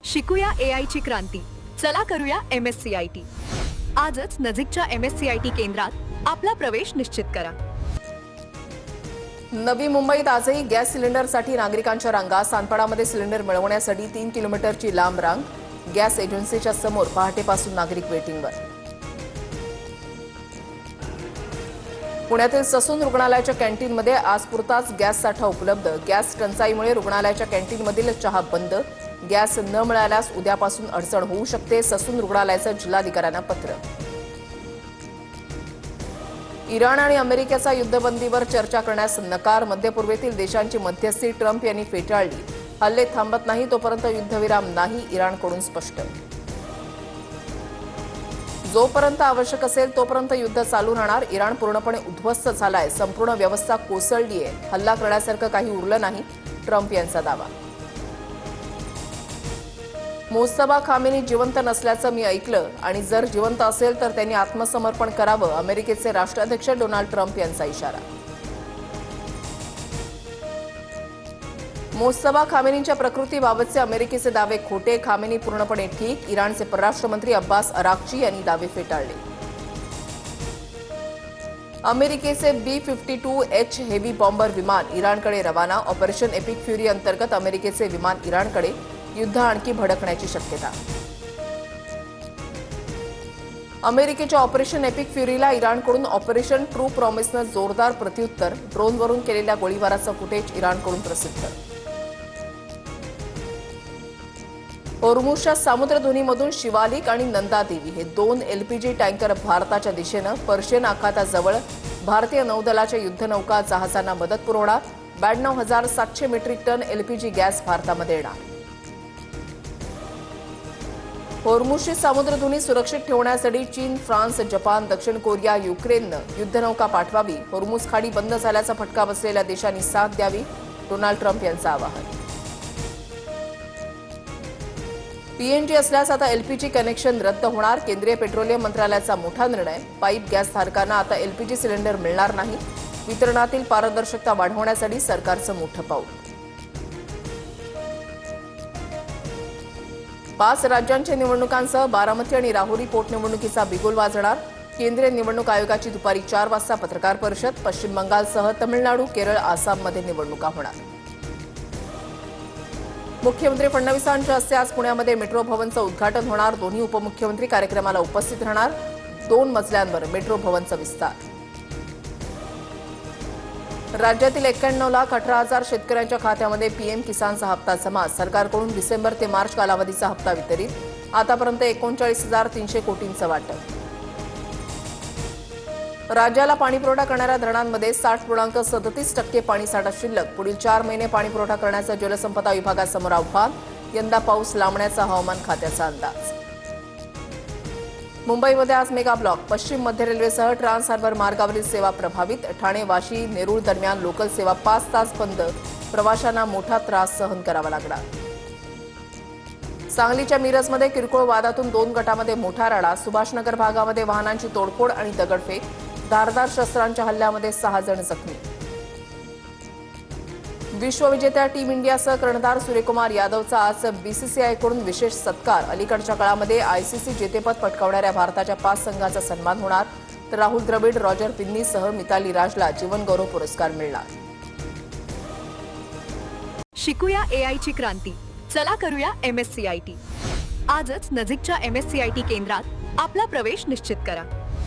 शिकूया AI ची क्रांती. चला करूया MSCIT. आजच नजीकच्या MSCIT केंद्रात आपला प्रवेश निश्चित करा. नवी मुंबईत आजही गॅस सिलेंडरसाठी नागरिकांच्या रांगा. सांदपाडामध्ये सिलेंडर मिळवण्यासाठी 3 किलोमीटरची लांब रांग. गॅस एजन्सीच्या समोर पहाटेपासून नागरिक वेटिंगवर. पुण्यातील ससून रुग्णालयाच्या कॅन्टीनमध्ये आजपुरताच गॅस साठा उपलब्ध. गॅस टंचाईमुळे रुग्णालयाच्या कॅन्टीनमधील चहा बंद. गॅस न मिळाल्यास उद्यापासून अडचण होऊ शकते. ससून रुग्णालयाचं जिल्हाधिकाऱ्यांना पत्र. इराण आणि अमेरिकेचा युद्धबंदीवर चर्चा करण्यास नकार. मध्यपूर्वेतील देशांची मध्यस्थी ट्रम्प यांनी फेटाळली. हल्ले थांबत नाही तोपर्यंत युद्धविराम नाही, इराणकडून स्पष्ट. जोपर्यंत आवश्यक असेल तोपर्यंत युद्ध चालू राहणार. इराण पूर्णपणे उद्ध्वस्त झालाय. संपूर्ण व्यवस्था कोसळली आहे. हल्ला करण्यासारखं काही उरलं नाही, ट्रम्प यांचा दावा. मुस्तफा खामेनी जिवंत नसल्याचं मी ऐकलं आणि जर जिवंत असेल तर त्यांनी आत्मसमर्पण करावं. अमेरिकेचे राष्ट्राध्यक्ष डोनाल्ड ट्रम्प यांचा इशारा. मुस्तफा खामेनींच्या प्रकृतीबाबतचे अमेरिकेचे दावे खोटे. खामेनी पूर्णपणे ठीक. इराणचे परराष्ट्र मंत्री अब्बास अराक्ची यांनी दावे फेटाळले. अमेरिकेचे B-52H हेवी बॉम्बर विमान इराणकडे रवाना. ऑपरेशन एपिक फ्युरी अंतर्गत अमेरिकेचे विमान इराणकडे. युद्ध आणखी भडकण्याची शक्यता. अमेरिकेच्या ऑपरेशन एपिक फ्युरीला इराणकडून ऑपरेशन ट्रू प्रॉमिसनं जोरदार प्रत्युत्तर. ड्रोनवरून केलेल्या गोळीबाराचं फुटेज इराणकडून प्रसिद्ध. होर्मुझच्या सामुद्रधुनीमधून शिवालिक आणि नंदादेवी हे 2 LPG टँकर भारताच्या दिशेनं. पर्शियन आखाताजवळ भारतीय नौदलाच्या युद्धनौका जहाजांना मदत पुरवणार. 92,700 मेट्रिक टन LPG गॅस भारतामध्ये येणार. होर्मुझची सामुद्रधुनी सुरक्षित ठेवण्यासाठी चीन, फ्रान्स, जपान, दक्षिण कोरिया, युक्रेननं युद्धनौका पाठवावी. होर्मुझ खाडी बंद झाल्याचा फटका बसलेल्या देशांनी साथ द्यावी. डोनाल्ड ट्रम्प यांचं आवाहन. PNG असल्यास आता LPG कनेक्शन रद्द होणार. केंद्रीय पेट्रोलियम मंत्रालयाचा मोठा निर्णय. पाईप गॅस धारकांना आता LPG सिलेंडर मिळणार नाही. वितरणातील पारदर्शकता वाढवण्यासाठी सरकारचं मोठं पाऊल. 5 राज्यांच्या निवडणुकांसह बारामती आणि राहुरी पोटनिवडणुकीचा बिगुल वाजणार. केंद्रीय निवडणूक आयोगाची दुपारी 4 वाजता पत्रकार परिषद. पश्चिम बंगालसह तमिळनाडू, केरळ, आसाममध्ये निवडणुका होणार. मुख्यमंत्री फडणवीसांच्या हस्ते आज पुण्यामध्ये मेट्रो भवनचं उद्घाटन होणार. दोन्ही उपमुख्यमंत्री कार्यक्रमाला उपस्थित राहणार. 2 मजल्यांवर मेट्रो भवनचा विस्तार. राज्यातील 91,18,000 शेतकऱ्यांच्या खात्यामध्ये PM किसानचा हप्ता जमा. सरकारकडून डिसेंबर ते मार्च कालावधीचा हप्ता वितरित. आतापर्यंत 39,300 कोटींचं वाटप. राज्याला पाणीपुरवठा करणाऱ्या धरणांमध्ये 60.37% पाणीसाठा शिल्लक. पुढील 4 महिने पाणीपुरवठा करण्याचं जलसंपदा विभागासमोर आव्हान. यंदा पाऊस लांबण्याचा हवामान खात्याचा अंदाज. मुंबईमध्ये आज मेगा ब्लॉक. पश्चिम मध्य रेल्वेसह ट्रान्स हार्बर मार्गावरील सेवा प्रभावित. ठाणे, वाशी, नेरूळ दरम्यान लोकल सेवा 5 तास बंद. प्रवाशांना मोठा त्रास सहन करावा लागला. सांगलीच्या मिरजमध्ये किरकोळ वादातून 2 गटामध्ये मोठा राडा. सुभाषनगर भागामध्ये वाहनांची तोडफोड आणि दगडफेक. धारदार शस्त्रांच्या हल्ल्यामध्ये 6 जण जखमी. विश्वविजेत्या टीम इंडियासह कर्णधार सूर्यकुमार यादवचा आज BCCIकडून विशेष सत्कार. अलीकडच्या काळामध्ये ICC जेतेपद पटकावणाऱ्या भारताच्या 5 संघांचा सन्मान होणार. तर राहुल द्रविड, रॉजर पिन्नीसह मिताली राजला जीवनगौरव पुरस्कार मिळणार. शिकूया AI ची क्रांती. चला करूया MSCIT. आजच नजीकच्या MSCIT केंद्रात आपला प्रवेश निश्चित करा.